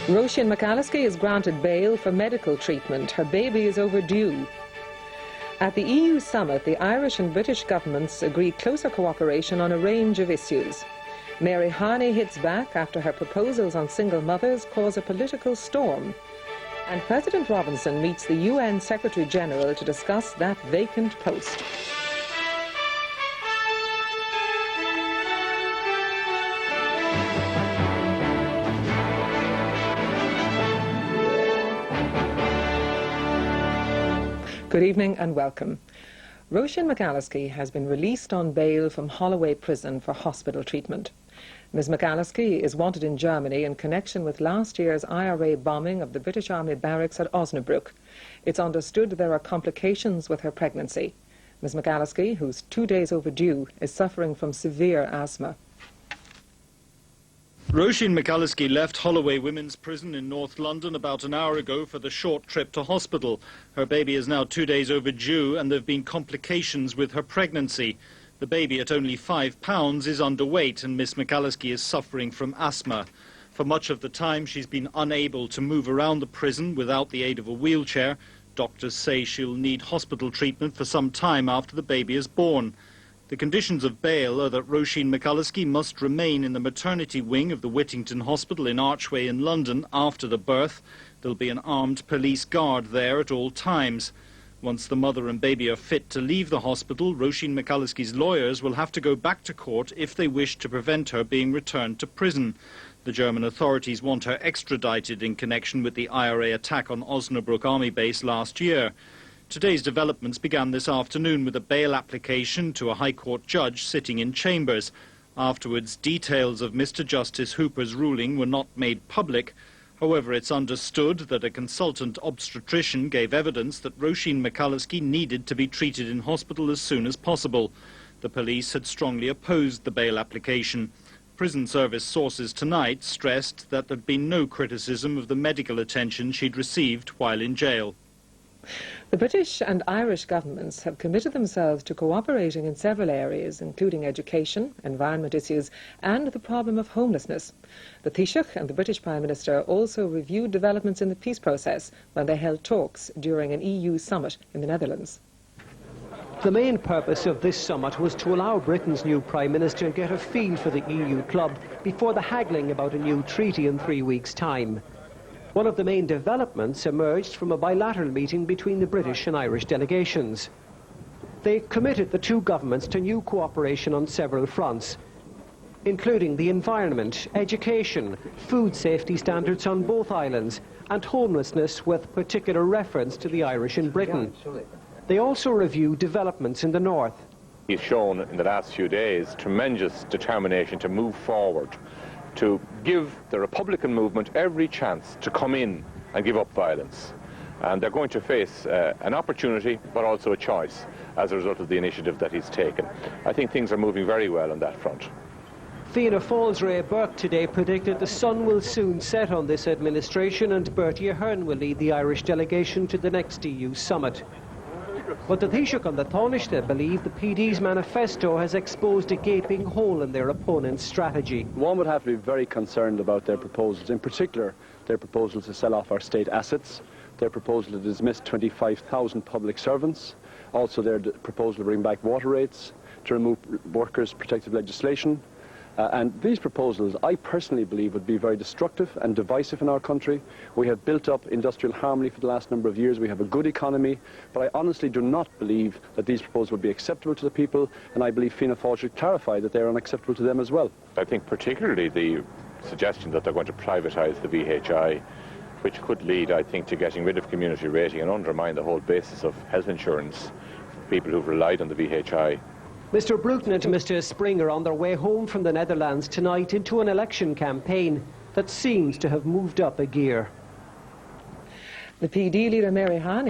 Roisin McAlliskey is granted bail for medical treatment. Her baby is overdue. At the EU summit, the Irish and British governments agreed closer cooperation on a range of issues. Mary Harney hits back after her proposals on single mothers cause a political storm. And President Robinson meets the UN Secretary-General to discuss that vacant post. Good evening and welcome. Roisin McAlliskey has been released on bail from Holloway Prison for hospital treatment. Ms McAlliskey is wanted in Germany in connection with last year's IRA bombing of the British Army barracks at Osnabrück. It's understood there are complications with her pregnancy. Ms McAlliskey, who's 2 days overdue, is suffering from severe asthma. Roisin McAlliskey left Holloway Women's Prison in North London about an hour ago for the short trip to hospital. Her baby is now 2 days overdue and there have been complications with her pregnancy. The baby, at only 5 pounds, is underweight and Miss McAlliskey is suffering from asthma. For much of the time she's been unable to move around the prison without the aid of a wheelchair. Doctors say she'll need hospital treatment for some time after the baby is born. The conditions of bail are that Roisin McAlliskey must remain in the maternity wing of the Whittington Hospital in Archway in London after the birth. There'll be an armed police guard there at all times. Once the mother and baby are fit to leave the hospital, Roisin McAlliskey's lawyers will have to go back to court if they wish to prevent her being returned to prison. The German authorities want her extradited in connection with the IRA attack on Osnabrück Army base last year. Today's developments began this afternoon with a bail application to a High Court judge sitting in chambers. Afterwards, details of Mr. Justice Hooper's ruling were not made public. However, it's understood that a consultant obstetrician gave evidence that Roisin McAlliskey needed to be treated in hospital as soon as possible. The police had strongly opposed the bail application. Prison service sources tonight stressed that there'd been no criticism of the medical attention she'd received while in jail. The British and Irish governments have committed themselves to cooperating in several areas, including education, environment issues and the problem of homelessness. The Taoiseach and the British Prime Minister also reviewed developments in the peace process when they held talks during an EU summit in the Netherlands. The main purpose of this summit was to allow Britain's new Prime Minister to get a feel for the EU club before the haggling about a new treaty in 3 weeks' time. One of the main developments emerged from a bilateral meeting between the British and Irish delegations. They committed the two governments to new cooperation on several fronts, including the environment, education, food safety standards on both islands, and homelessness with particular reference to the Irish in Britain. They also reviewed developments in the north. He's shown in the last few days tremendous determination to move forward, to give the Republican movement every chance to come in and give up violence. And they're going to face an opportunity, but also a choice as a result of the initiative that he's taken. I think things are moving very well on that front. Fianna Fáil's Ray Burke today predicted the sun will soon set on this administration and Bertie Ahern will lead the Irish delegation to the next EU summit. But the Taoiseach and the Taoiseach believe the PD's manifesto has exposed a gaping hole in their opponent's strategy. One would have to be very concerned about their proposals, in particular their proposal to sell off our state assets, their proposal to dismiss 25,000 public servants, also their proposal to bring back water rates, to remove workers' protective legislation. And these proposals, I personally believe, would be very destructive and divisive in our country. We have built up industrial harmony for the last number of years. We have a good economy. But I honestly do not believe that these proposals would be acceptable to the people. And I believe Fianna Fáil should clarify that they are unacceptable to them as well. I think particularly the suggestion that they're going to privatise the VHI, which could lead, I think, to getting rid of community rating and undermine the whole basis of health insurance for people who've relied on the VHI. Mr Bruton and Mr Springer on their way home from the Netherlands tonight into an election campaign that seems to have moved up a gear. The PD leader Mary Harney